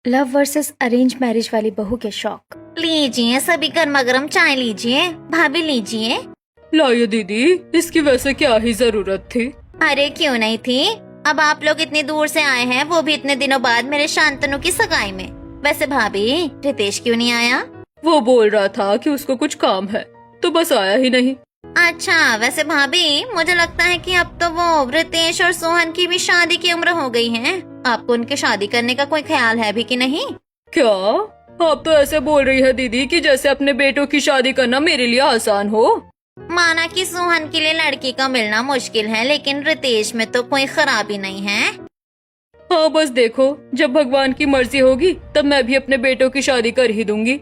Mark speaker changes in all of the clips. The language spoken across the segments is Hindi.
Speaker 1: लव वर्सेस अरेंज मैरिज वाली बहू के शौक।
Speaker 2: लीजिए सभी गर्मा गर्म चाय लीजिए। भाभी लीजिए।
Speaker 3: लाइए दीदी, इसकी वैसे क्या ही जरूरत थी।
Speaker 2: अरे क्यों नहीं थी। अब आप लोग इतनी दूर से आए हैं, वो भी इतने दिनों बाद मेरे शांतनु की सगाई में। वैसे भाभी, रितेश क्यों नहीं आया?
Speaker 3: वो बोल रहा था कि उसको कुछ काम है, तो बस आया ही नहीं।
Speaker 2: अच्छा, वैसे भाभी मुझे लगता है कि अब तो वो रितेश और सोहन की भी शादी की उम्र हो गई है। आपको उनकी शादी करने का कोई ख्याल है भी कि नहीं?
Speaker 3: क्या आप तो ऐसे बोल रही है दीदी कि जैसे अपने बेटों की शादी करना मेरे लिए आसान हो।
Speaker 2: माना कि सोहन के लिए लड़की का मिलना मुश्किल है, लेकिन रितेश में तो कोई खराबी नहीं है।
Speaker 3: हाँ बस देखो, जब भगवान की मर्जी होगी तब मैं भी अपने बेटों की शादी कर ही दूंगी।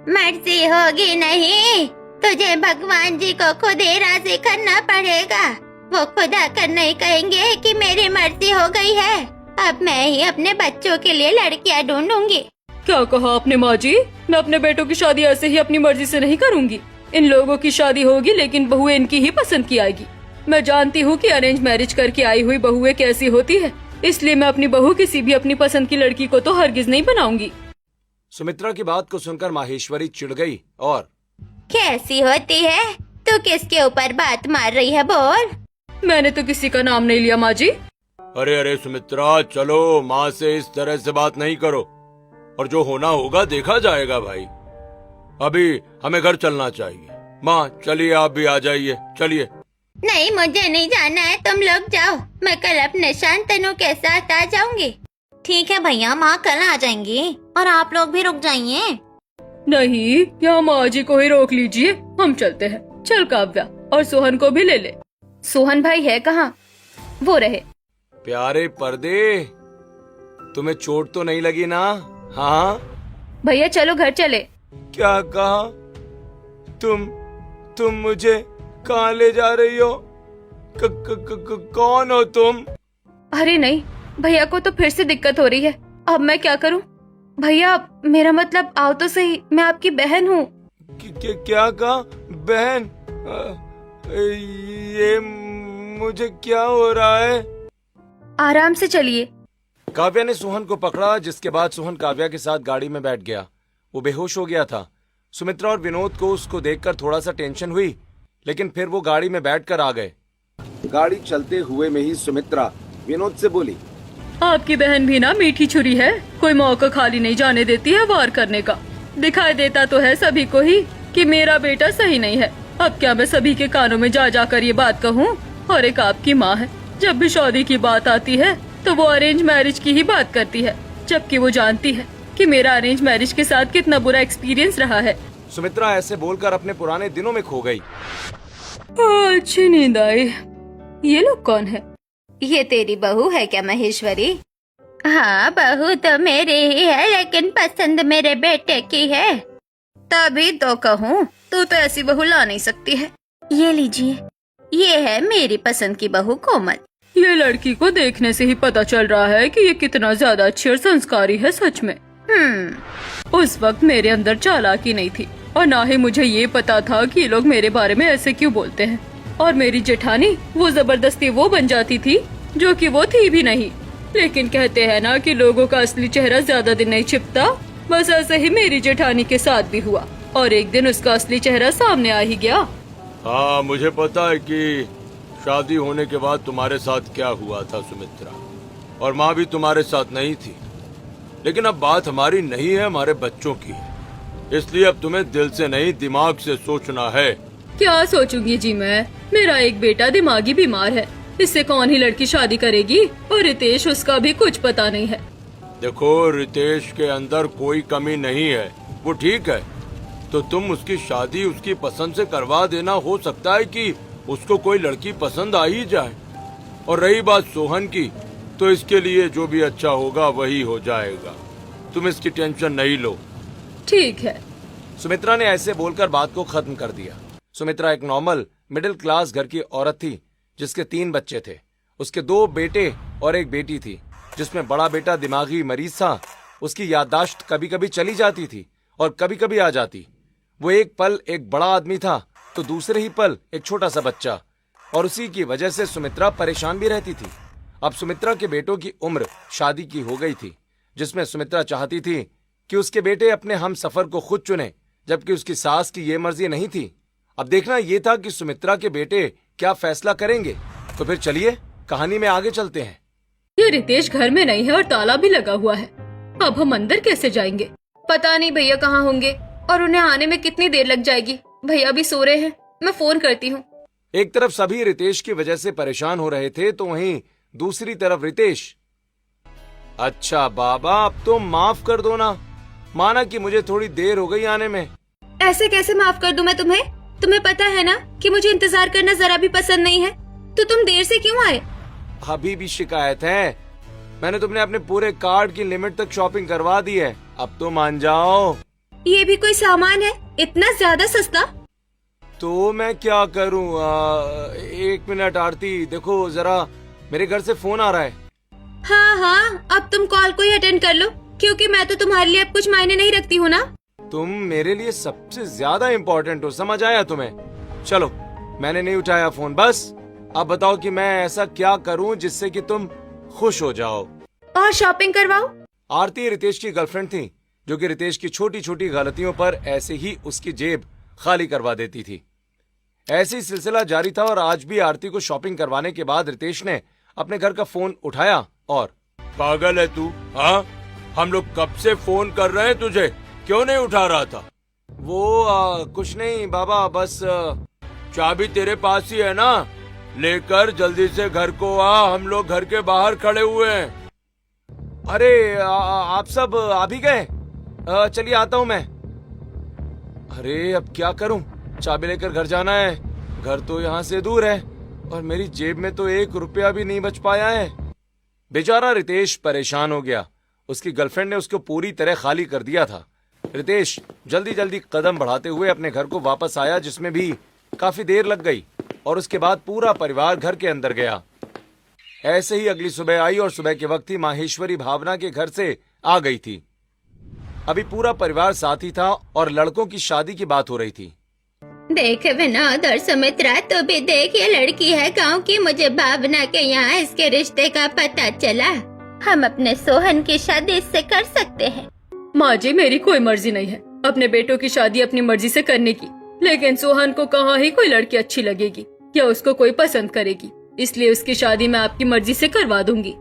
Speaker 2: मर्जी होगी नहीं, तुझे भगवान जी को खुद ही राजी करना पड़ेगा। वो खुद आकर नहीं कहेंगे कि मेरी मर्जी हो गई है, अब मैं ही अपने बच्चों के लिए लड़कियां ढूंढूंगी।
Speaker 3: क्या कहा आपने माँ जी? मैं अपने बेटों की शादी ऐसे ही अपनी मर्जी से नहीं करूंगी। इन लोगों की शादी होगी, लेकिन बहुएं इनकी ही पसंद की आएगी। मैं जानती हूँ कि अरेंज मैरिज करके आई हुई बहुएं कैसी होती है, इसलिए मैं अपनी बहू किसी भी अपनी पसंद की लड़की को तो हरगिज नहीं बनाऊंगी।
Speaker 4: सुमित्रा की बात को सुनकर माहेश्वरी चिढ़ गई और
Speaker 2: कैसी होती है? तू किसके ऊपर बात मार रही है, बोल।
Speaker 3: मैंने तो किसी का नाम नहीं लिया माँ जी।
Speaker 4: अरे अरे सुमित्रा, चलो माँ से इस तरह से बात नहीं करो, और जो होना होगा देखा जाएगा भाई। अभी हमें घर चलना चाहिए। माँ चलिए, आप भी आ जाइए, चलिए।
Speaker 2: नहीं, मुझे नहीं जाना है, तुम लोग जाओ। मैं कल अपने शांतनु के साथ आ जाऊंगी। ठीक है भैया, माँ कल आ जाएंगी और आप लोग भी रुक जाइए।
Speaker 3: नहीं, यहाँ माँ जी को ही रोक लीजिए, हम चलते हैं। चल काव्या, और सोहन को भी ले ले।
Speaker 1: सोहन भाई है कहाँ? वो रहे।
Speaker 4: प्यारे पर्दे, तुम्हें चोट तो नहीं लगी ना? हाँ
Speaker 1: भैया चलो घर चले।
Speaker 4: क्या कहा? तुम मुझे कहाँ ले जा रही हो? कौन हो तुम?
Speaker 1: अरे नहीं, भैया को तो फिर से दिक्कत हो रही है। अब मैं क्या करूं? भैया मेरा मतलब आओ तो सही, मैं आपकी बहन हूँ।
Speaker 4: क्या कहा? बहन? ये मुझे क्या हो रहा है?
Speaker 1: आराम से चलिए।
Speaker 4: काव्या ने सोहन को पकड़ा, जिसके बाद सोहन काव्या के साथ गाड़ी में बैठ गया। वो बेहोश हो गया था। सुमित्रा और विनोद को उसको देखकर थोड़ा सा टेंशन हुई, लेकिन फिर वो गाड़ी में बैठकर आ गए।
Speaker 5: गाड़ी चलते हुए में ही सुमित्रा विनोद से बोली,
Speaker 3: आपकी बहन भी ना मीठी छुरी है, कोई मौका खाली नहीं जाने देती है वार करने का। दिखाई देता तो है सभी को ही कि मेरा बेटा सही नहीं है। अब क्या मैं सभी के कानों में जा जाकर ये बात कहूँ? और एक आपकी माँ है, जब भी शादी की बात आती है तो वो अरेंज मैरिज की ही बात करती है, जबकि वो जानती है कि मेरा अरेंज मैरिज के साथ कितना बुरा एक्सपीरियंस रहा है।
Speaker 4: सुमित्रा ऐसे बोलकर अपने पुराने दिनों में खो गई।
Speaker 3: अच्छी नींद आई। ये लोग कौन है?
Speaker 2: ये तेरी बहू है क्या महेश्वरी? हाँ, बहू तो मेरी ही है, लेकिन पसंद मेरे बेटे की है।
Speaker 1: तभी तो कहूँ, तू तो ऐसी बहू ला नहीं सकती है। ये लीजिए,
Speaker 2: ये है मेरी पसंद की बहू कोमल।
Speaker 3: ये लड़की को देखने से ही पता चल रहा है कि ये कितना ज्यादा अच्छी और संस्कारी है सच में। उस वक्त मेरे अंदर चालाकी नहीं थी, और ना ही मुझे ये पता था कि ये लोग मेरे बारे में ऐसे क्यों बोलते हैं। और मेरी जेठानी वो जबरदस्ती वो बन जाती थी जो कि वो थी भी नहीं। लेकिन कहते हैं ना कि लोगों का असली चेहरा ज्यादा दिन नहीं छिपता। बस ऐसे ही मेरी जेठानी के साथ भी हुआ, और एक दिन उसका असली चेहरा सामने आ ही गया।
Speaker 4: हाँ, मुझे पता है कि शादी होने के बाद तुम्हारे साथ क्या हुआ था सुमित्रा, और माँ भी तुम्हारे साथ नहीं थी। लेकिन अब बात हमारी नहीं है, हमारे बच्चों की है। इसलिए अब तुम्हें दिल से नहीं, दिमाग से सोचना है।
Speaker 3: क्या सोचूंगी जी मैं? मेरा एक बेटा दिमागी बीमार है, इससे कौन ही लड़की शादी करेगी? और रितेश, उसका भी कुछ पता नहीं है।
Speaker 4: देखो, रितेश के अंदर कोई कमी नहीं है, वो ठीक है। तो तुम उसकी शादी उसकी पसंद से करवा देना। हो सकता है कि उसको कोई लड़की पसंद आ ही जाए। और रही बात सोहन की, तो इसके लिए जो भी अच्छा होगा वही हो जाएगा। तुम इसकी टेंशन नहीं लो।
Speaker 3: ठीक है।
Speaker 4: सुमित्रा ने ऐसे बोलकर बात को खत्म कर दिया। सुमित्रा एक नॉर्मल मिडिल क्लास घर की औरत थी, जिसके 3 बच्चे थे। उसके 2 बेटे और एक बेटी थी, जिसमें बड़ा बेटा दिमागी मरीज था। उसकी याददाश्त कभी कभी चली जाती थी और कभी कभी आ जाती। वो एक पल एक बड़ा आदमी था, तो दूसरे ही पल एक छोटा सा बच्चा, और उसी की वजह से सुमित्रा परेशान भी रहती थी। अब सुमित्रा के बेटों की उम्र शादी की हो गई थी, जिसमें सुमित्रा चाहती थी कि उसके बेटे अपने हम सफर को खुद चुने, जबकि उसकी सास की ये मर्जी नहीं थी। अब देखना ये था कि सुमित्रा के बेटे क्या फैसला करेंगे। तो फिर चलिए कहानी में आगे चलते हैं।
Speaker 3: ये रितेश घर में नहीं है और ताला भी लगा हुआ है। अब हम अंदर कैसे जाएंगे?
Speaker 1: पता नहीं भैया कहाँ होंगे और उन्हें आने में कितनी देर लग जाएगी। भैया भी सो रहे हैं, मैं फोन करती हूँ।
Speaker 4: एक तरफ सभी रितेश की वजह से परेशान हो रहे थे, तो वहीं दूसरी तरफ रितेश। अच्छा बाबा, अब तो माफ कर दो ना, माना कि मुझे थोड़ी देर हो गई आने में।
Speaker 1: ऐसे कैसे माफ कर दूं मैं तुम्हें? तुम्हें पता है ना कि मुझे इंतजार करना जरा भी पसंद नहीं है, तो तुम देर से क्यों आए?
Speaker 4: अभी भी शिकायत है? मैंने तुमने अपने पूरे कार्ड की लिमिट तक शॉपिंग करवा दी है, अब तो मान जाओ।
Speaker 1: ये भी कोई सामान है इतना ज्यादा सस्ता?
Speaker 4: तो मैं क्या करूं? 1 मिनट आरती, देखो जरा मेरे घर से फोन आ रहा है।
Speaker 1: हाँ हाँ, अब तुम कॉल को ही अटेंड कर लो, क्योंकि मैं तो तुम्हारे लिए अब कुछ मायने नहीं रखती हूँ ना।
Speaker 4: तुम मेरे लिए सबसे ज्यादा इम्पोर्टेंट हो, समझ आया तुम्हें? चलो, मैंने नहीं उठाया फोन, बस अब बताओ कि मैं ऐसा क्या करूं जिससे कि तुम खुश हो जाओ।
Speaker 1: और शॉपिंग करवाओ।
Speaker 4: आरती रितेश की गर्लफ्रेंड थी, जो कि रितेश की छोटी छोटी गलतियों पर ऐसे ही उसकी जेब खाली करवा देती थी। ऐसी सिलसिला जारी था और आज भी आरती को शॉपिंग करवाने के बाद रितेश ने अपने घर का फोन उठाया और, पागल है तू? हाँ, हम लोग कब से फोन कर रहे हैं तुझे, क्यों नहीं उठा रहा था? वो कुछ नहीं बाबा, बस चाबी तेरे पास ही है ना, लेकर जल्दी से घर को आ, हम लोग घर के बाहर खड़े हुए हैं। अरे आप सब आ भी गए? चलिए आता हूँ मैं। अरे अब क्या करूं, चाबी लेकर घर जाना है, घर तो यहाँ से दूर है और मेरी जेब में तो 1 रुपया भी नहीं बच पाया है। बेचारा रितेश परेशान हो गया, उसकी गर्लफ्रेंड ने उसको पूरी तरह खाली कर दिया था। रितेश जल्दी जल्दी कदम बढ़ाते हुए अपने घर को वापस आया, जिसमें भी काफी देर लग गई, और उसके बाद पूरा परिवार घर के अंदर गया। ऐसे ही अगली सुबह आई और सुबह के वक्त ही माहेश्वरी भावना के घर से आ गई थी। अभी पूरा परिवार साथ ही था और लड़कों की शादी की बात हो रही थी।
Speaker 2: देख विनोद और सुमित्रा, तो भी देख, ये लड़की है गांव की, मुझे भावना के यहाँ इसके रिश्ते का पता चला। हम अपने सोहन की शादी इससे कर सकते हैं।
Speaker 3: माँ जी, मेरी कोई मर्जी नहीं है अपने बेटों की शादी अपनी मर्जी से करने की, लेकिन सोहन को कहाँ ही कोई लड़की अच्छी लगेगी या उसको कोई पसंद करेगी, इसलिए उसकी शादी मैं आपकी मर्जी से करवा दूंगी।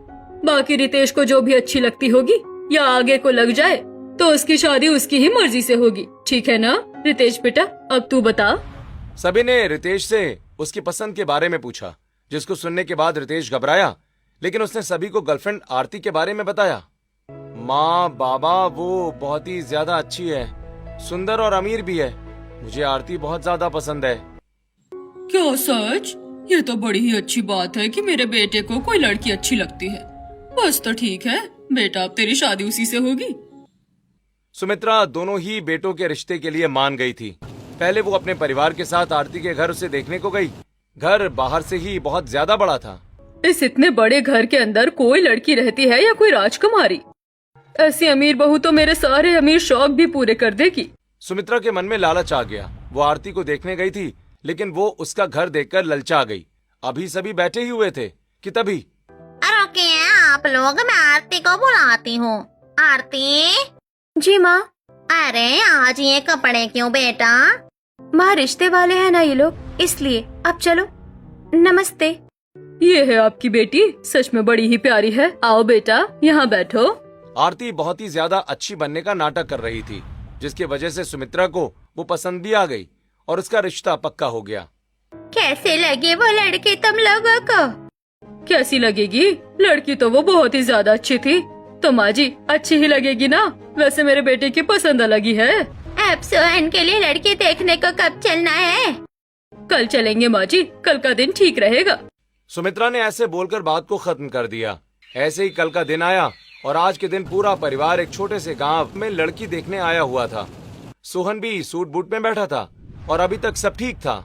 Speaker 3: बाकी रितेश को जो भी अच्छी लगती होगी या आगे को लग जाए तो उसकी शादी उसकी ही मर्जी से होगी, ठीक है ना रितेश बेटा? अब तू बता।
Speaker 4: सभी ने रितेश से उसकी पसंद के बारे में पूछा, जिसको सुनने के बाद रितेश घबराया, लेकिन उसने सभी को गर्लफ्रेंड आरती के बारे में बताया। माँ बाबा, वो बहुत ही ज्यादा अच्छी है, सुंदर और अमीर भी है, मुझे आरती बहुत ज्यादा पसंद है।
Speaker 3: क्या सच? ये तो बड़ी ही अच्छी बात है कि मेरे बेटे को कोई लड़की अच्छी लगती है। बस तो ठीक है बेटा, अब तेरी शादी उसी से होगी।
Speaker 4: सुमित्रा दोनों ही बेटों के रिश्ते के लिए मान गई थी। पहले वो अपने परिवार के साथ आरती के घर उसे देखने को गई। घर बाहर से ही बहुत ज्यादा बड़ा था।
Speaker 3: इस इतने बड़े घर के अंदर कोई लड़की रहती है या कोई राजकुमारी? ऐसी अमीर बहू तो मेरे सारे अमीर शौक भी पूरे कर देगी।
Speaker 4: सुमित्रा के मन में लालच आ गया। वो आरती को देखने गई थी, लेकिन वो उसका घर देखकर ललचा गई। अभी सभी बैठे ही हुए थे कि तभी,
Speaker 2: रुकिए आप लोग, मैं आरती को बुलाती हूँ। आरती।
Speaker 1: जी माँ।
Speaker 2: अरे आज ये कपड़े क्यों बेटा?
Speaker 1: माँ, रिश्ते वाले हैं ना ये लोग, इसलिए। अब चलो। नमस्ते।
Speaker 3: ये है आपकी बेटी, सच में बड़ी ही प्यारी है। आओ बेटा, यहाँ बैठो।
Speaker 4: आरती बहुत ही ज्यादा अच्छी बनने का नाटक कर रही थी, जिसकी वजह से सुमित्रा को वो पसंद भी आ गई और उसका रिश्ता पक्का हो गया।
Speaker 2: कैसे लगी वो लड़की तुम लोगों को?
Speaker 3: कैसी लगेगी? लड़की तो वो बहुत ही ज्यादा अच्छी थी, तो माँ जी अच्छी ही लगेगी ना। वैसे मेरे बेटे की पसंद अलग ही है।
Speaker 2: अब सोहन के लिए लड़की देखने को कब चलना है?
Speaker 3: कल चलेंगे माँ जी, कल का दिन ठीक रहेगा।
Speaker 4: सुमित्रा ने ऐसे बोलकर बात को खत्म कर दिया। ऐसे ही कल का दिन आया और आज के दिन पूरा परिवार एक छोटे से गांव में लड़की देखने आया हुआ था। सोहन भी सूट बूट में बैठा था और अभी तक सब ठीक था।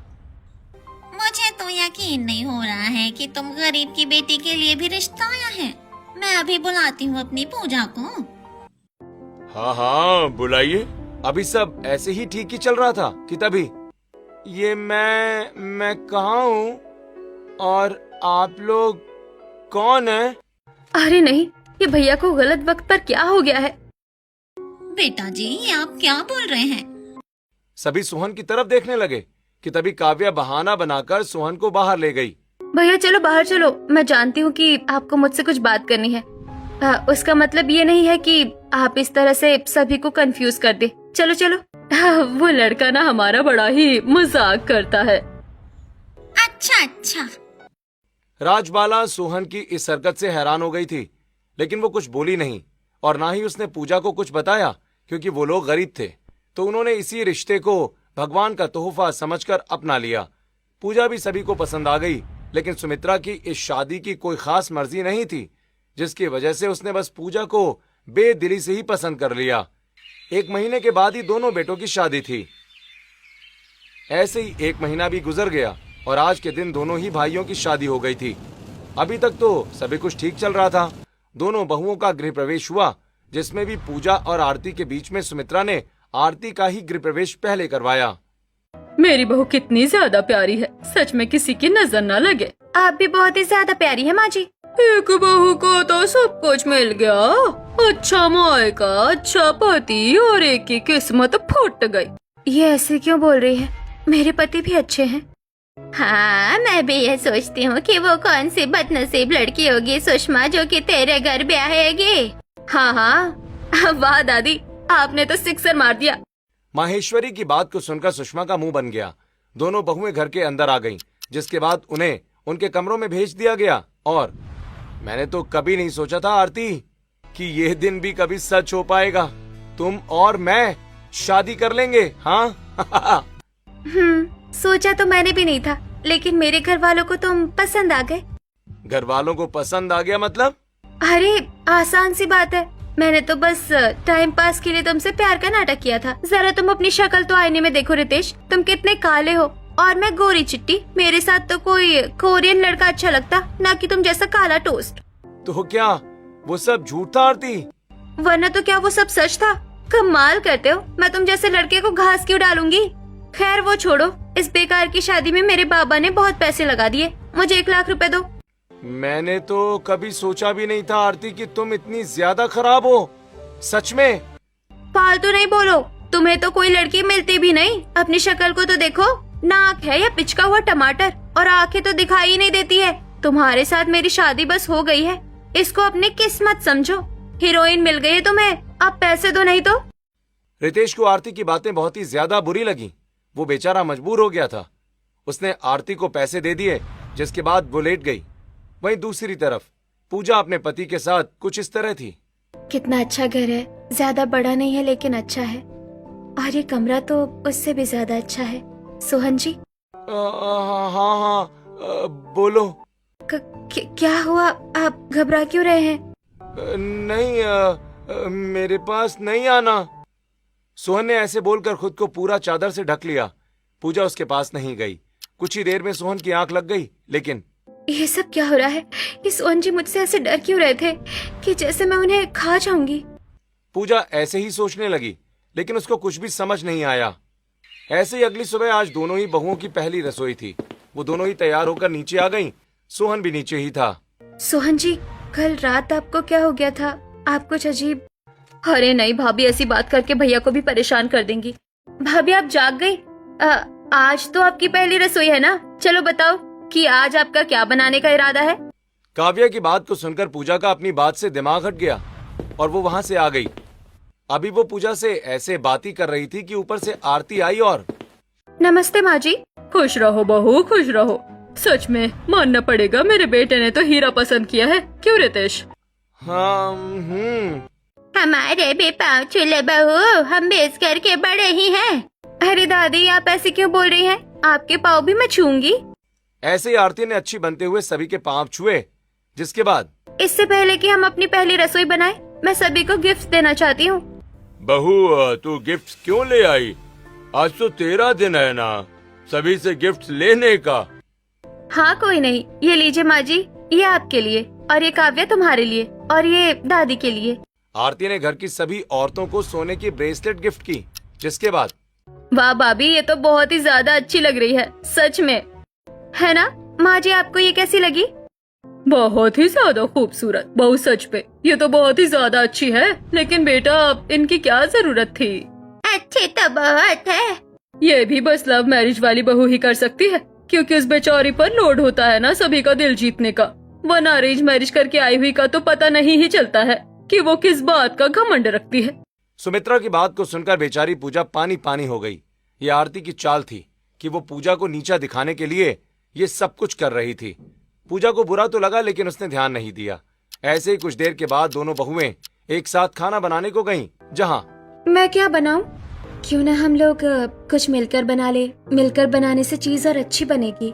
Speaker 2: मुझे तो यकीन नहीं हो रहा है कि तुम गरीब की बेटी के लिए भी रिश्ता आया है। मैं अभी बुलाती हूँ अपनी पूजा को।
Speaker 4: हाँ हाँ बुलाइए। अभी सब ऐसे ही ठीक ही चल रहा था कि तभी, ये मैं कहाँ हूँ और आप लोग कौन हैं?
Speaker 1: अरे नहीं, ये भैया को गलत वक्त पर क्या हो गया है।
Speaker 2: बेटा जी, ये आप क्या बोल रहे हैं?
Speaker 4: सभी सोहन की तरफ देखने लगे कि तभी काव्या बहाना बनाकर सोहन को बाहर ले गई।
Speaker 1: भैया चलो बाहर चलो, मैं जानती हूँ कि आपको मुझसे कुछ बात करनी है। उसका मतलब ये नहीं है कि आप इस तरह से सभी को कंफ्यूज कर दे। चलो चलो।
Speaker 3: वो लड़का ना हमारा बड़ा ही मजाक करता है।
Speaker 2: अच्छा अच्छा।
Speaker 4: राजबाला सोहन की इस हरकत से हैरान हो गई थी, लेकिन वो कुछ बोली नहीं और ना ही उसने पूजा को कुछ बताया, क्योंकि वो लोग गरीब थे। तो उन्होंने इसी रिश्ते को भगवान का तोहफा समझकर अपना लिया। पूजा भी सभी को पसंद आ गई, लेकिन सुमित्रा की इस शादी की कोई खास मर्जी नहीं थी, जिसकी वजह से उसने बस पूजा को बेदिली से ही पसंद कर लिया। 1 महीने के बाद ही दोनों बेटों की शादी थी। ऐसे ही 1 महीना भी गुजर गया और आज के दिन दोनों ही भाइयों की शादी हो गई थी। अभी तक तो सभी कुछ ठीक चल रहा था। दोनों बहुओं का गृह प्रवेश हुआ, जिसमें भी पूजा और आरती के बीच में सुमित्रा ने आरती का ही गृह प्रवेश पहले करवाया।
Speaker 3: मेरी बहू कितनी ज्यादा प्यारी है, सच में किसी की नजर न लगे।
Speaker 1: आप भी बहुत ही ज्यादा प्यारी है माँ जी।
Speaker 3: एक बहू को तो सब कुछ मिल गया, अच्छा मायका, अच्छा पति, और एक की किस्मत फूट गई।
Speaker 1: ये ऐसे क्यों बोल रही है? मेरे पति भी अच्छे हैं।
Speaker 2: हाँ, मैं भी ये सोचती हूँ कि वो कौन सी बदनसीब लड़की होगी सुषमा, जो कि तेरे घर ब्याहेगी।
Speaker 1: हाँ हाँ, वाह दादी, आपने तो सिक्सर मार दिया।
Speaker 4: माहेश्वरी की बात को सुनकर सुषमा का मुंह बन गया। दोनों बहुएं घर के अंदर आ गईं, जिसके बाद उन्हें उनके कमरों में भेज दिया गया। और मैंने तो कभी नहीं सोचा था आरती कि यह दिन भी कभी सच हो पाएगा। तुम और मैं शादी कर लेंगे। हाँ।
Speaker 1: सोचा तो मैंने भी नहीं था, लेकिन मेरे घर वालों को तुम पसंद आ गए।
Speaker 4: घर वालों को पसंद आ गया मतलब?
Speaker 1: अरे आसान सी बात है, मैंने तो बस टाइम पास के लिए तुमसे प्यार का नाटक किया था। जरा तुम अपनी शक्ल तो आईने में देखो रितेश, तुम कितने काले हो और मैं गोरी चिट्टी। मेरे साथ तो कोई कोरियन लड़का अच्छा लगता, ना कि तुम जैसा काला टोस्ट।
Speaker 4: तो क्या वो सब झूठ था आरती?
Speaker 1: वरना तो क्या वो सब सच था? कमाल करते हो, मैं तुम जैसे लड़के को घास क्यों डालूंगी। खैर वो छोड़ो, इस बेकार की शादी में मेरे बाबा ने बहुत पैसे लगा दिए, मुझे 1 लाख रुपए दो।
Speaker 4: मैंने तो कभी सोचा भी नहीं था आरती कि तुम इतनी ज्यादा खराब हो। सच में?
Speaker 1: फालतू नहीं बोलो, तुम्हें तो कोई लड़की मिलती भी नहीं। अपनी शक्ल को तो देखो, नाक है या पिचका हुआ टमाटर, और आंखें तो दिखाई ही नहीं देती है। तुम्हारे साथ मेरी शादी बस हो गई है, इसको अपनी किस्मत समझो। हीरोइन मिल गई है तुम्हें, अब पैसे दो नहीं तो।
Speaker 4: रितेश को आरती की बातें बहुत ही ज्यादा बुरी लगी। वो बेचारा मजबूर हो गया था। उसने आरती को पैसे दे दिए, जिसके बाद वो लेट गई। वहीं दूसरी तरफ पूजा अपने पति के साथ कुछ इस तरह थी।
Speaker 1: कितना अच्छा घर है, ज्यादा बड़ा नहीं है लेकिन अच्छा है, और ये कमरा तो उससे भी ज्यादा अच्छा है। सोहन जी।
Speaker 4: हाँ, बोलो।
Speaker 1: क्या हुआ, आप घबरा क्यों रहे हैं?
Speaker 4: नहीं, मेरे पास नहीं आना। सोहन ने ऐसे बोलकर खुद को पूरा चादर से ढक लिया। पूजा उसके पास नहीं गई। कुछ ही देर में सोहन की आंख लग गई, लेकिन
Speaker 1: ये सब क्या हो रहा है? ये सोहन जी मुझसे ऐसे डर क्यों रहे थे कि जैसे मैं उन्हें खा जाऊंगी?
Speaker 4: पूजा ऐसे ही सोचने लगी, लेकिन उसको कुछ भी समझ नहीं आया। ऐसे ही अगली सुबह आज दोनों ही बहुओं की पहली रसोई थी। वो दोनों ही तैयार होकर नीचे आ गईं। सोहन भी नीचे ही था।
Speaker 1: सोहन जी, कल रात आपको क्या हो गया था? आप कुछ अजीब। अरे नहीं भाभी, ऐसी बात करके भैया को भी परेशान कर देंगी। भाभी आप जाग गई? आज तो आपकी पहली रसोई है ना, चलो बताओ कि आज आपका क्या बनाने का इरादा है?
Speaker 4: काव्या की बात को सुनकर पूजा का अपनी बात से दिमाग हट गया और वो वहां से आ गई। अभी वो पूजा से ऐसे बातें कर रही थी कि ऊपर से आरती आई और
Speaker 1: नमस्ते माँ जी।
Speaker 3: खुश रहो बहू, खुश रहो। सच में मानना पड़ेगा, मेरे बेटे ने तो हीरा पसंद किया है। क्यों रितेश?
Speaker 4: हाँ।
Speaker 2: हमारे भी पाँव छूले बहू, हम भी इस घर के बड़े ही हैं।
Speaker 1: अरे दादी, आप ऐसे क्यों बोल रही हैं? आपके पाँव भी मैं छूंगी।
Speaker 4: ऐसे ही आरती ने अच्छी बनते हुए सभी के पांव छुए, जिसके बाद
Speaker 1: इससे पहले कि हम अपनी पहली रसोई बनाएं, मैं सभी को गिफ्ट देना चाहती हूँ।
Speaker 4: बहू, तू गिफ्ट क्यों ले आई? आज तो तेरा दिन है ना, सभी से गिफ्ट लेने का।
Speaker 1: हाँ कोई नहीं, ये लीजिए माँ जी, ये आपके लिए, और ये काव्या तुम्हारे लिए, और ये दादी के लिए।
Speaker 4: आरती ने घर की सभी औरतों को सोने की ब्रेसलेट गिफ्ट की, जिसके बाद
Speaker 1: वाह भाभी, ये तो बहुत ही ज्यादा अच्छी लग रही है, सच में, है ना? माँ जी, आपको ये कैसी लगी?
Speaker 3: बहुत ही ज्यादा खूबसूरत बहू, सच पे ये तो बहुत ही ज्यादा अच्छी है, लेकिन बेटा इनकी क्या जरूरत थी?
Speaker 2: अच्छी तो बहुत है।
Speaker 3: ये भी बस लव मैरिज वाली बहू ही कर सकती है, क्योंकि उस बेचारी पर लोड होता है ना सभी का दिल जीतने का। वरना अरेंज मैरिज करके आई हुई का तो पता नहीं ही चलता है कि वो किस बात का घमंड रखती है।
Speaker 4: सुमित्रा की बात को सुनकर बेचारी पूजा पानी पानी हो गई। ये आरती की चाल थी कि वो पूजा को नीचा दिखाने के लिए ये सब कुछ कर रही थी। पूजा को बुरा तो लगा, लेकिन उसने ध्यान नहीं दिया। ऐसे ही कुछ देर के बाद दोनों बहुएं एक साथ खाना बनाने को गईं, जहां
Speaker 1: मैं क्या बनाऊं? क्यों ना हम लोग कुछ मिलकर बना ले। मिलकर बनाने से चीज और अच्छी बनेगी।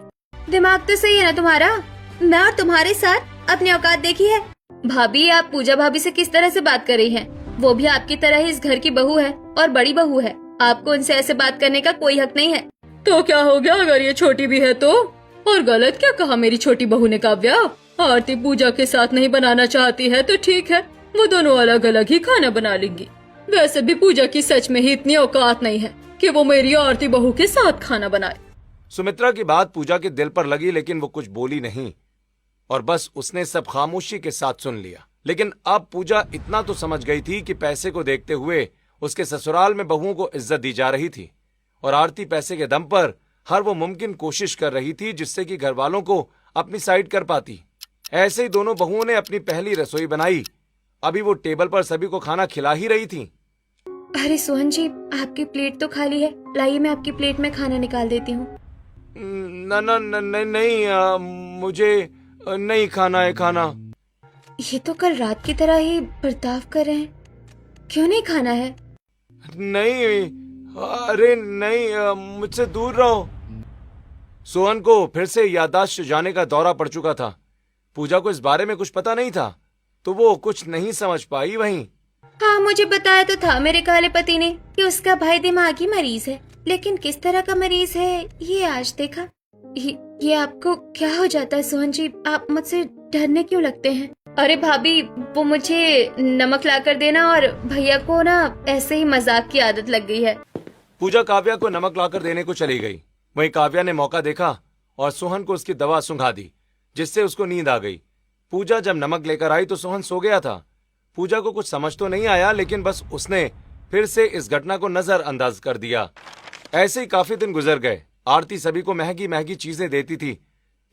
Speaker 1: दिमाग तो सही है ना तुम्हारा? मैं और तुम्हारे साथ अपनी औकात देखी है। भाभी, आप पूजा भाभी से किस तरह से बात कर रही हैं? वो भी आपकी तरह ही इस घर की बहू है और बड़ी बहू है। आपको उनसे ऐसे बात करने का कोई हक नहीं है।
Speaker 3: तो क्या हो गया अगर ये छोटी भी है तो? और गलत क्या कहा मेरी छोटी बहू ने? काव्या, आरती पूजा के साथ नहीं बनाना चाहती है तो ठीक है, वो दोनों अलग अलग ही खाना बना लेंगी। वैसे भी पूजा की सच में ही इतनी औकात नहीं है कि वो मेरी आरती बहू के साथ खाना बनाए।
Speaker 4: सुमित्रा की बात पूजा के दिल पर लगी, लेकिन वो कुछ बोली नहीं और बस उसने सब खामोशी के साथ सुन लिया। लेकिन अब पूजा इतना तो समझ गई थी कि पैसे को देखते हुए उसके ससुराल में बहुओं को इज्जत दी जा रही थी और आरती पैसे के दम पर हर वो मुमकिन कोशिश कर रही थी जिससे कि घर वालों को अपनी साइड कर पाती। ऐसे ही दोनों बहुओं ने अपनी पहली रसोई बनाई। अभी वो टेबल पर सभी को खाना खिला ही रही थी।
Speaker 1: अरे सोहन जी, आपकी प्लेट तो खाली है। लाइए, मैं आपकी प्लेट में खाना निकाल देती हूँ।
Speaker 4: नहीं, मुझे नहीं खाना है खाना।
Speaker 1: ये तो कल रात की तरह ही बर्ताव कर रहे हैं। क्यों नहीं खाना है?
Speaker 4: नहीं, अरे नहीं, मुझसे दूर रहो। सोहन को फिर से याददाश्त जाने का दौरा पड़ चुका था। पूजा को इस बारे में कुछ पता नहीं था तो वो कुछ नहीं समझ पाई। वहीं
Speaker 1: हाँ, मुझे बताया तो था मेरे काले पति ने कि उसका भाई दिमागी मरीज है, लेकिन किस तरह का मरीज है ये आज देखा। ये आपको क्या हो जाता है सोहन जी? आप मुझसे डरने क्यों लगते हैं? अरे भाभी, वो मुझे नमक ला कर देना, और भैया को ना ऐसे ही मजाक की आदत लग गई है।
Speaker 4: पूजा काव्या को नमक लाकर देने को चली गई। वहीं काव्या ने मौका देखा और सोहन को उसकी दवा सुंघा दी, जिससे उसको नींद आ गई। पूजा जब नमक लेकर आई तो सोहन सो गया था। पूजा को कुछ समझ तो नहीं आया, लेकिन बस उसने फिर से इस घटना को नजरअंदाज कर दिया। ऐसे ही काफी दिन गुजर गए। आरती सभी को महंगी महंगी चीजें देती थी,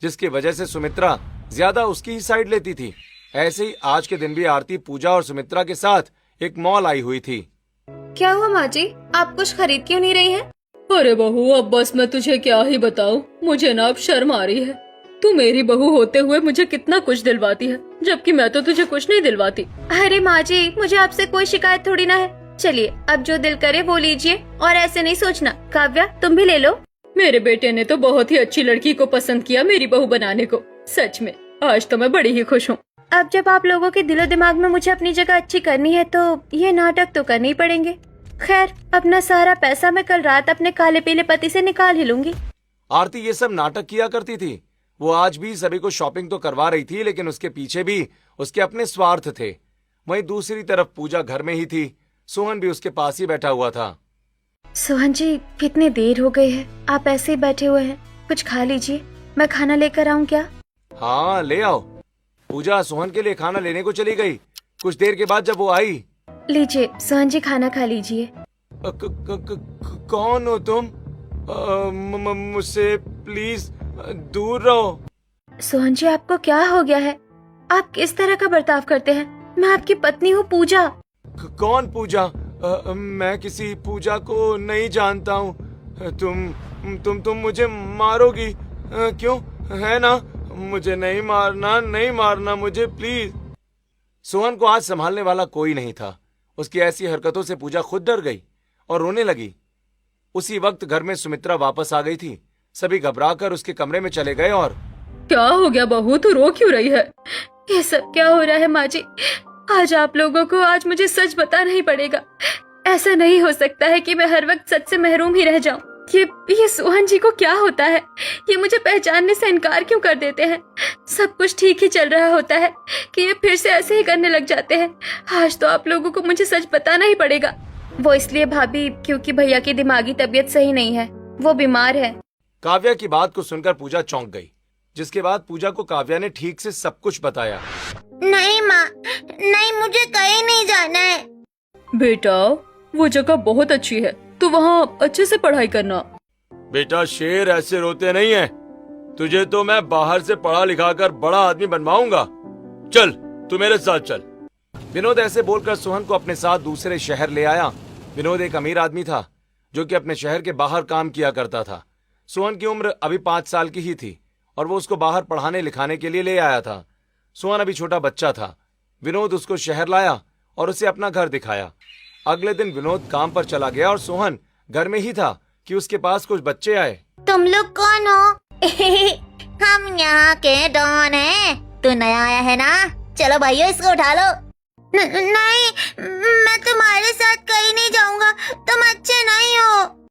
Speaker 4: जिसकी वजह से सुमित्रा ज्यादा उसकी ही साइड लेती थी। ऐसे ही आज के दिन भी आरती पूजा और सुमित्रा के साथ एक मॉल आई हुई थी।
Speaker 1: क्या हुआ माँ जी, आप कुछ खरीद क्यों नहीं रही हैं?
Speaker 3: अरे बहू, अब बस मैं तुझे क्या ही बताऊं, मुझे ना अब शर्म आ रही है। तू मेरी बहू होते हुए मुझे कितना कुछ दिलवाती है, जबकि मैं तो तुझे कुछ नहीं दिलवाती।
Speaker 1: अरे माँ जी, मुझे आपसे कोई शिकायत थोड़ी ना है। चलिए, अब जो दिल करे वो लीजिए, और ऐसे नहीं सोचना। काव्या, तुम भी ले लो।
Speaker 3: मेरे बेटे ने तो बहुत ही अच्छी लड़की को पसंद किया मेरी बहू बनाने को। सच में आज तो मैं बड़ी ही खुश हूँ।
Speaker 1: अब जब आप लोगों के दिलो दिमाग में मुझे अपनी जगह अच्छी करनी है तो ये नाटक तो करने ही पड़ेंगे। खैर, अपना सारा पैसा मैं कल रात अपने काले पीले पति से निकाल ही लूंगी।
Speaker 4: आरती ये सब नाटक किया करती थी। वो आज भी सभी को शॉपिंग तो करवा रही थी, लेकिन उसके पीछे भी उसके अपने स्वार्थ थे। वहीं दूसरी तरफ पूजा घर में ही थी। सोहन भी उसके पास ही बैठा हुआ था।
Speaker 1: सोहन जी, कितनी देर हो गई है, आप ऐसे ही बैठे हुए हैं। कुछ खा लीजिए, मैं खाना लेकर आऊँ क्या?
Speaker 4: हाँ, ले आओ। पूजा सोहन के लिए खाना लेने को चली गई। कुछ देर के बाद जब वो आई,
Speaker 1: लीजिए सोहन जी, खाना खा लीजिए।
Speaker 4: कौन हो तुम? मुझसे प्लीज दूर रहो।
Speaker 1: सोहन जी, आपको क्या हो गया है? आप किस तरह का बर्ताव करते हैं? मैं आपकी पत्नी हूँ पूजा।
Speaker 4: कौन पूजा? मैं किसी पूजा को नहीं जानता हूँ। तुम मुझे मारोगी? क्यों, है ना? मुझे नहीं मारना मुझे प्लीज। सोहन को आज संभालने वाला कोई नहीं था। उसकी ऐसी हरकतों से पूजा खुद डर गई और रोने लगी। उसी वक्त घर में सुमित्रा वापस आ गई थी। सभी घबराकर उसके कमरे में चले गए। और
Speaker 3: क्या हो गया बहू, तू रो क्यों रही है?
Speaker 1: ये सब क्या हो रहा है माँ जी? आज आप लोगों को आज मुझे सच बताना ही पड़ेगा। ऐसा नहीं हो सकता है कि मैं हर वक्त सच से महरूम ही रह जाऊं। ये सोहन जी को क्या होता है? ये मुझे पहचानने से इनकार क्यों कर देते हैं? सब कुछ ठीक ही चल रहा होता है कि ये फिर से ऐसे ही करने लग जाते हैं। आज तो आप लोगों को मुझे सच बताना ही पड़ेगा। वो इसलिए भाभी, क्योंकि भैया की दिमागी तबीयत सही नहीं है, वो बीमार है।
Speaker 4: काव्या की बात को सुनकर पूजा चौंक गई। जिसके बाद पूजा को काव्या ने ठीक से सब कुछ बताया।
Speaker 2: नहीं माँ, नहीं, मुझे कहीं नहीं जाना है।
Speaker 3: बेटा वो जगह बहुत अच्छी है, तो वहाँ अच्छे से पढ़ाई करना।
Speaker 4: बेटा शेर ऐसे रोते नहीं है, तुझे तो मैं बाहर से पढ़ा लिखा कर बड़ा आदमी बनवाऊंगा। चल तू मेरे साथ चल। विनोद ऐसे बोलकर सोहन को अपने साथ दूसरे शहर ले आया। विनोद एक अमीर आदमी था जो कि अपने शहर के बाहर काम किया करता था। सोहन की उम्र अभी 5 साल की ही थी और वो उसको बाहर पढ़ाने लिखाने के लिए ले आया था। सोहन अभी छोटा बच्चा था। विनोद उसको शहर लाया और उसे अपना घर दिखाया। अगले दिन विनोद काम पर चला गया और सोहन घर में ही था कि उसके पास कुछ बच्चे आए।
Speaker 2: तुम लोग कौन हो? हम यहाँ के डॉन हैं। तू नया आया है ना? चलो भाइयों, इसको उठा लो। नहीं, मैं तुम्हारे साथ कहीं नहीं जाऊंगा, तुम अच्छे नहीं हो।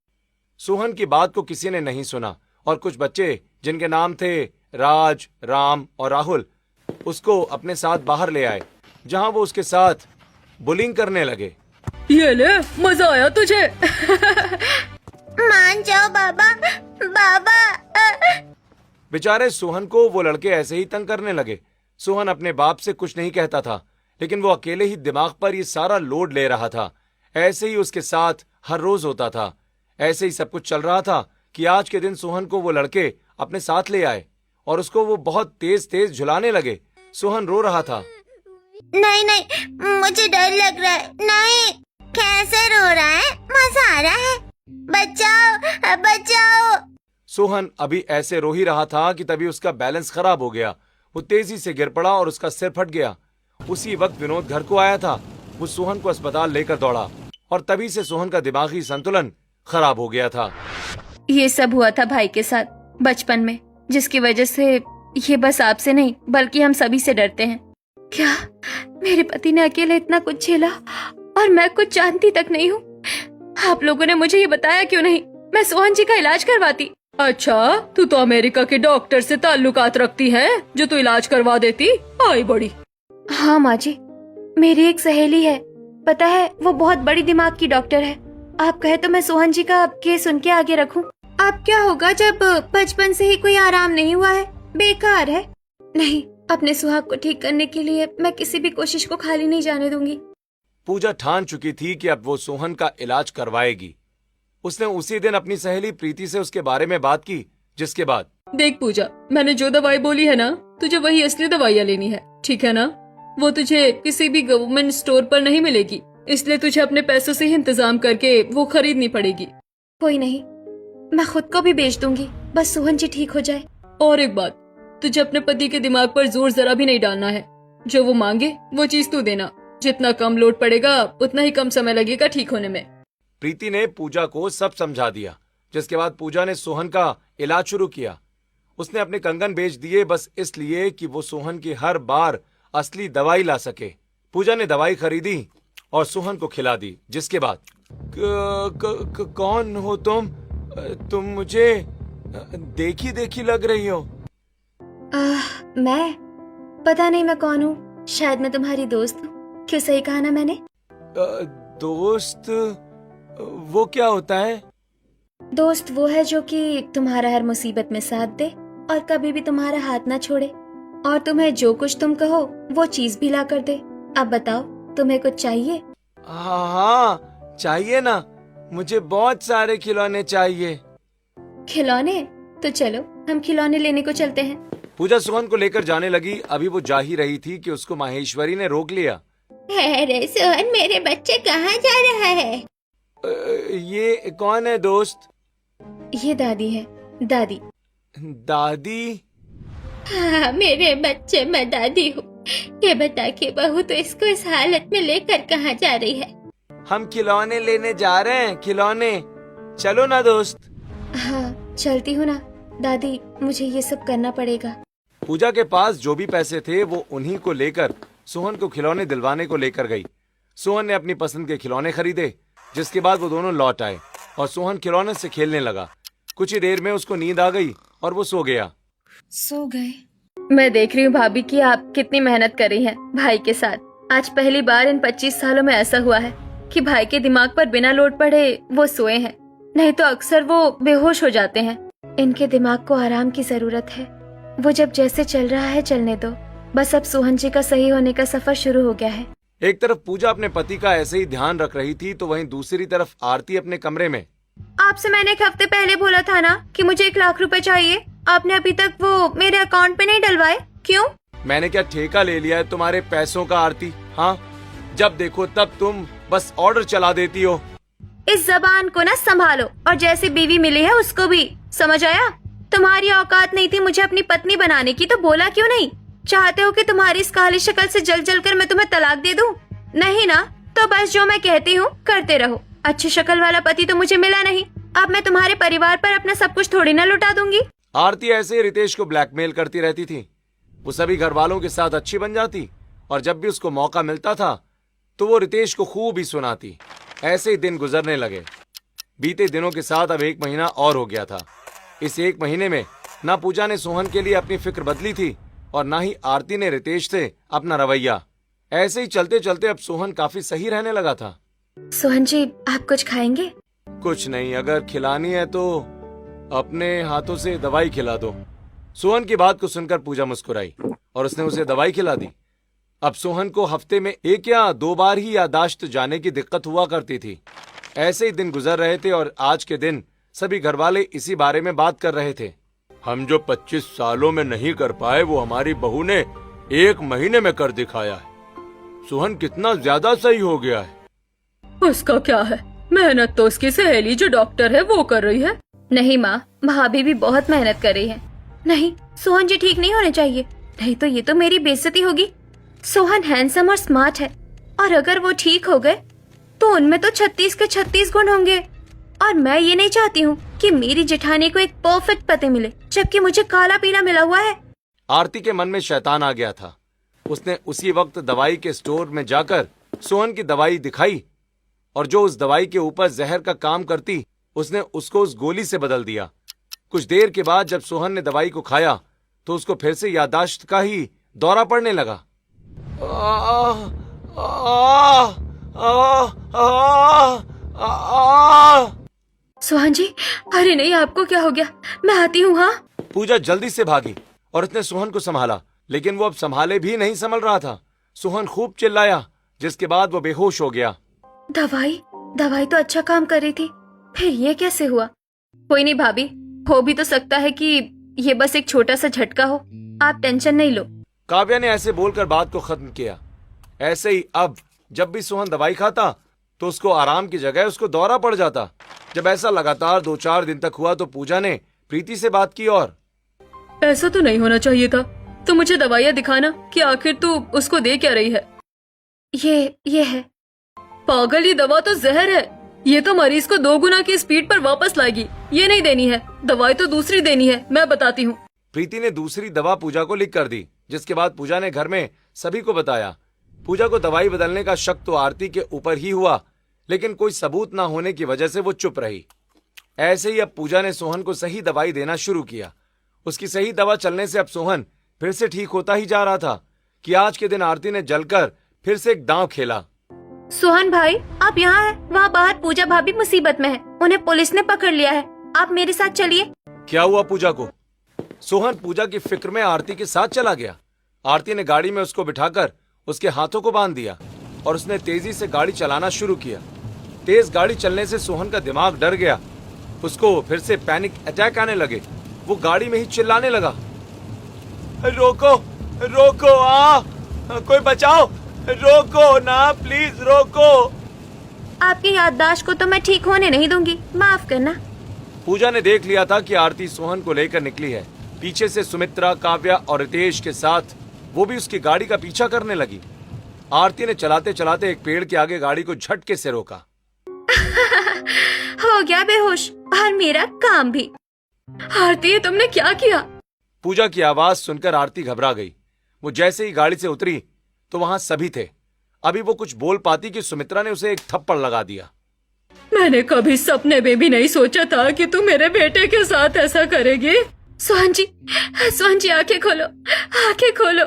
Speaker 4: सोहन की बात को किसी ने नहीं सुना और कुछ बच्चे जिनके नाम थे राज, राम और राहुल उसको अपने साथ बाहर ले आए, जहां वो उसके साथ बुलिंग करने लगे।
Speaker 3: ये ले, मजा आया तुझे?
Speaker 2: मान जाओ बाबा, बाबा।
Speaker 4: बेचारे सोहन को वो लड़के ऐसे ही तंग करने लगे। सोहन अपने बाप से कुछ नहीं कहता था, लेकिन वो अकेले ही दिमाग पर ये सारा लोड ले रहा था। ऐसे ही उसके साथ हर रोज होता था। ऐसे ही सब कुछ चल रहा था कि आज के दिन सोहन को वो लड़के अपने साथ ले आए और उसको वो बहुत तेज तेज झुलाने लगे। सोहन रो रहा था।
Speaker 2: नहीं नहीं, मुझे डर लग रहा है। नहीं, कैसे रो रहा है? मजा आ रहा है। बचाओ, बचाओ।
Speaker 4: सोहन अभी ऐसे रो ही रहा था कि तभी उसका बैलेंस खराब हो गया। वो तेजी से गिर पड़ा और उसका सिर फट गया। उसी वक्त विनोद घर को आया था। वो सोहन को अस्पताल लेकर दौड़ा और तभी से सोहन का दिमागी संतुलन खराब हो गया था।
Speaker 1: ये सब हुआ था भाई के साथ बचपन में, जिसकी वजह से ये बस आपसे नहीं बल्कि हम सभी से डरते हैं। क्या मेरे पति ने अकेले इतना कुछ झेला और मैं कुछ जानती तक नहीं हूँ? आप लोगों ने मुझे ये बताया क्यों नहीं? मैं सोहन जी का इलाज करवाती।
Speaker 3: अच्छा, तू तो अमेरिका के डॉक्टर से ताल्लुकात रखती है जो तू इलाज करवा देती। आई बड़ी।
Speaker 1: हाँ माँ जी, मेरी एक सहेली है, पता है वो बहुत बड़ी दिमाग की डॉक्टर है। आप कहे तो मैं सोहन जी का केस उनके आगे रखूं। अब क्या होगा जब बचपन से ही कोई आराम नहीं हुआ है, बेकार है। नहीं, अपने सुहाग को ठीक करने के लिए मैं किसी भी कोशिश को खाली नहीं जाने दूंगी।
Speaker 4: पूजा ठान चुकी थी कि अब वो सोहन का इलाज करवाएगी। उसने उसी दिन अपनी सहेली प्रीति से उसके बारे में बात की, जिसके बाद
Speaker 3: देख पूजा, मैंने जो दवाई बोली है ना, तुझे वही असली दवाइयाँ लेनी है, ठीक है ना? वो तुझे किसी भी गवर्नमेंट स्टोर पर नहीं मिलेगी, इसलिए तुझे अपने पैसों से ही इंतजाम करके वो खरीदनी पड़ेगी।
Speaker 1: कोई नहीं, मैं खुद को भी बेच दूंगी, बस सोहन जी ठीक हो जाए।
Speaker 3: और एक बात, तुझे अपने पति के दिमाग पर जोर जरा भी नहीं डालना है। जो वो मांगे वो चीज तू देना। जितना कम लोड पड़ेगा उतना ही कम समय लगेगा ठीक होने में।
Speaker 4: प्रीति ने पूजा को सब समझा दिया, जिसके बाद पूजा ने सोहन का इलाज शुरू किया। उसने अपने कंगन बेच दिए बस इसलिए कि वो सोहन की हर बार असली दवाई ला सके। पूजा ने दवाई खरीदी और सोहन को खिला दी, जिसके बाद कौन हो तुम मुझे देखी देखी लग रही हो।
Speaker 1: मैं पता नहीं मैं कौन हूँ, शायद मैं तुम्हारी दोस्त हूँ। क्यों, सही कहा ना मैंने?
Speaker 4: दोस्त? वो क्या होता है?
Speaker 1: दोस्त वो है जो कि तुम्हारा हर मुसीबत में साथ दे और कभी भी तुम्हारा हाथ ना छोड़े और तुम्हें जो कुछ तुम कहो वो चीज भी ला कर दे। अब बताओ, तुम्हें कुछ चाहिए?
Speaker 4: हाँ चाहिए ना, मुझे बहुत सारे खिलौने चाहिए।
Speaker 1: खिलौने? तो चलो हम खिलौने लेने को चलते हैं।
Speaker 4: पूजा सोहन को लेकर जाने लगी। अभी वो जा ही रही थी कि उसको माहेश्वरी ने रोक लिया।
Speaker 2: अरे सोहन, मेरे बच्चे कहाँ जा रहा है?
Speaker 4: ये कौन है दोस्त?
Speaker 1: ये दादी है। दादी?
Speaker 4: दादी?
Speaker 2: हाँ मेरे बच्चे, मैं दादी हूँ। ये बता के बहू तो इसको इस हालत में लेकर कहाँ जा रही है?
Speaker 4: हम खिलौने लेने जा रहे हैं, खिलौने। चलो ना दोस्त।
Speaker 1: हाँ चलती हूँ ना दादी, मुझे ये सब करना पड़ेगा।
Speaker 4: पूजा के पास जो भी पैसे थे वो उन्हीं को लेकर सोहन को खिलौने दिलवाने को लेकर गई। सोहन ने अपनी पसंद के खिलौने खरीदे, जिसके बाद वो दोनों लौट आए और सोहन खिलौने से खेलने लगा। कुछ ही देर में उसको नींद आ गई और वो सो गया।
Speaker 1: सो गए? मैं देख रही हूँ भाभी कि आप कितनी मेहनत कर रही हैं भाई के साथ। आज पहली बार इन 25 सालों में ऐसा हुआ है कि भाई के दिमाग पर बिना लोड पड़े वो सोए हैं, नहीं तो अक्सर वो बेहोश हो जाते हैं। इनके दिमाग को आराम की जरूरत है। वो जब जैसे चल रहा है चलने दो। बस अब सोहन जी का सही होने का सफर शुरू हो गया है।
Speaker 4: एक तरफ पूजा अपने पति का ऐसे ही ध्यान रख रही थी तो वहीं दूसरी तरफ आरती अपने कमरे में।
Speaker 1: आपसे मैंने एक हफ्ते पहले बोला था ना कि मुझे 1 लाख रुपए चाहिए। आपने अभी तक वो मेरे अकाउंट पे नहीं डलवाए, क्यों?
Speaker 4: मैंने क्या ठेका ले लिया है तुम्हारे पैसों का आरती? हाँ, जब देखो तब तुम बस ऑर्डर चला देती हो।
Speaker 1: इस जबान को ना संभालो, और जैसी बीवी मिली है उसको भी, समझ आया? तुम्हारी औकात नहीं थी मुझे अपनी पत्नी बनाने की तो बोला क्यों नहीं? चाहते हो कि तुम्हारी इस काली शक्ल से जल जल कर मैं तुम्हें तलाक दे दूं? नहीं ना, तो बस जो मैं कहती हूँ करते रहो। अच्छी शक्ल वाला पति तो मुझे मिला नहीं, अब मैं तुम्हारे परिवार पर अपना सब कुछ थोड़ी ना लुटा दूंगी।
Speaker 4: आरती ऐसे ही रितेश को ब्लैकमेल करती रहती थी। वो सभी घर वालों के साथ अच्छी बन जाती और जब भी उसको मौका मिलता था तो वो रितेश को खूब ही सुनाती। ऐसे ही दिन गुजरने लगे। बीते दिनों के साथ अब 1 महीना और हो गया था। इस 1 महीने में ना पूजा ने सोहन के लिए अपनी फिक्र बदली थी और ना ही आरती ने रितेश से अपना रवैया। ऐसे ही चलते चलते अब सोहन काफी सही रहने लगा था।
Speaker 1: सोहन जी, आप कुछ खाएंगे?
Speaker 4: कुछ नहीं, अगर खिलानी है तो अपने हाथों से दवाई खिला दो। सोहन की बात को सुनकर पूजा मुस्कुराई और उसने उसे दवाई खिला दी। अब सोहन को हफ्ते में 1 या 2 बार ही याददाश्त जाने की दिक्कत हुआ करती थी। ऐसे ही दिन गुजर रहे थे और आज के दिन सभी घरवाले इसी बारे में बात कर रहे थे। हम जो 25 सालों में नहीं कर पाए वो हमारी बहू ने 1 महीने में कर दिखाया है। सोहन कितना ज्यादा सही हो गया है।
Speaker 3: उसका क्या है, मेहनत तो उसकी सहेली जो डॉक्टर है वो कर रही है।
Speaker 1: नहीं माँ, भाभी भी बहुत मेहनत कर रही है। नहीं, सोहन जी ठीक नहीं होने चाहिए, नहीं तो ये तो मेरी बेइज्जती होगी। सोहन हैंडसम और स्मार्ट है और अगर वो ठीक हो गए तो उनमें तो 36 के 36 गुण होंगे। और मैं ये नहीं चाहती हूँ कि मेरी जेठानी को एक परफेक्ट पति मिले जबकि मुझे काला पीला मिला हुआ है।
Speaker 4: आरती के मन में शैतान आ गया था। उसने उसी वक्त दवाई के स्टोर में जाकर सोहन की दवाई दिखाई और जो उस दवाई के ऊपर जहर का काम करती उसने उसको उस गोली से बदल दिया। कुछ देर के बाद जब सोहन ने दवाई को खाया तो उसको फिर से याददाश्त का ही दौरा पड़ने लगा।
Speaker 1: सोहन जी, अरे नहीं, आपको क्या हो गया? मैं आती हूँ। हाँ।
Speaker 4: पूजा जल्दी से भागी और उसने सोहन को संभाला, लेकिन वो अब संभाले भी नहीं संभल रहा था। सोहन खूब चिल्लाया जिसके बाद वो बेहोश हो गया।
Speaker 1: दवाई तो अच्छा काम कर रही थी, फिर ये कैसे हुआ? कोई नहीं भाभी, हो भी तो सकता है कि ये बस एक छोटा सा झटका हो। आप टेंशन नहीं लो।
Speaker 4: काव्या ने ऐसे बोलकर बात को खत्म किया। ऐसे ही अब जब भी सोहन दवाई खाता तो उसको आराम की जगह उसको दौरा पड़ जाता। जब ऐसा लगातार 2-4 दिन तक हुआ तो पूजा ने प्रीति से बात की और
Speaker 3: ऐसा तो नहीं होना चाहिए था। तो मुझे दवाइयाँ दिखाना कि आखिर तू उसको दे क्या रही है।
Speaker 1: ये है।
Speaker 3: पागल, ये दवा तो जहर है। ये तो मरीज को 2 गुना की स्पीड पर वापस लाएगी। ये नहीं देनी है, दवाई तो दूसरी देनी है, मैं बताती हूँ।
Speaker 4: प्रीति ने दूसरी दवा पूजा को लिख कर दी, जिसके बाद पूजा ने घर में सभी को बताया। पूजा को दवाई बदलने का शक तो आरती के ऊपर ही हुआ, लेकिन कोई सबूत न होने की वजह से वो चुप रही। ऐसे ही अब पूजा ने सोहन को सही दवाई देना शुरू किया। उसकी सही दवा चलने से अब सोहन फिर से ठीक होता ही जा रहा था कि आज के दिन आरती ने जलकर फिर से एक दांव खेला।
Speaker 1: सोहन भाई, आप यहाँ हैं। वहाँ बाहर पूजा भाभी मुसीबत में है, उन्हें पुलिस ने पकड़ लिया है। आप मेरे साथ चलिए।
Speaker 4: क्या हुआ पूजा को? सोहन पूजा की फिक्र में आरती के साथ चला गया। आरती ने गाड़ी में उसको बिठाकर उसके हाथों को बांध दिया और उसने तेजी से गाड़ी चलाना शुरू किया। तेज गाड़ी चलने से सोहन का दिमाग डर गया। उसको फिर से पैनिक अटैक आने लगे। वो गाड़ी में ही चिल्लाने लगा, रोको रोको, कोई बचाओ, रोको ना, प्लीज रोको।
Speaker 1: आपकी याददाश्त को तो मैं ठीक होने नहीं दूंगी, माफ करना।
Speaker 4: पूजा ने देख लिया था कि आरती सोहन को लेकर निकली है। पीछे से सुमित्रा, काव्या और रितेश के साथ वो भी उसकी गाड़ी का पीछा करने लगी। आरती ने चलाते चलाते एक पेड़ के आगे गाड़ी को झटके से रोका।
Speaker 1: हो गया बेहोश और मेरा काम भी।
Speaker 3: आरती, तुमने क्या किया?
Speaker 4: पूजा की आवाज सुनकर आरती घबरा गई। वो जैसे ही गाड़ी से उतरी तो वहां सभी थे। अभी वो कुछ बोल पाती कि सुमित्रा ने उसे एक थप्पड़ लगा दिया।
Speaker 3: मैंने कभी सपने में भी नहीं सोचा था कि तू मेरे बेटे के साथ ऐसा करेगी।
Speaker 1: सोहन जी आंखें खोलो, आंखें खोलो।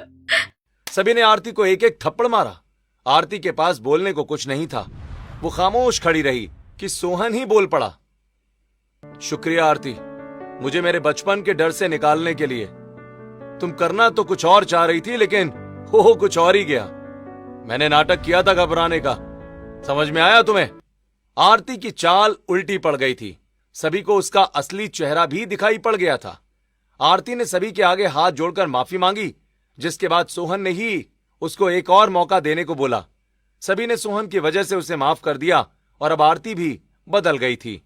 Speaker 4: सभी ने आरती को एक एक थप्पड़ मारा। आरती के पास बोलने को कुछ नहीं था। वो खामोश खड़ी रही कि सोहन ही बोल पड़ा। शुक्रिया आरती, मुझे मेरे बचपन के डर से निकालने के लिए। तुम करना तो कुछ और चाह रही थी, लेकिन हो कुछ और ही गया। मैंने नाटक किया था घबराने का, समझ में आया तुम्हें? आरती की चाल उल्टी पड़ गई थी। सभी को उसका असली चेहरा भी दिखाई पड़ गया था। आरती ने सभी के आगे हाथ जोड़कर माफी मांगी, जिसके बाद सोहन ने ही उसको एक और मौका देने को बोला। सभी ने सोहन की वजह से उसे माफ कर दिया और अब आरती भी बदल गई थी।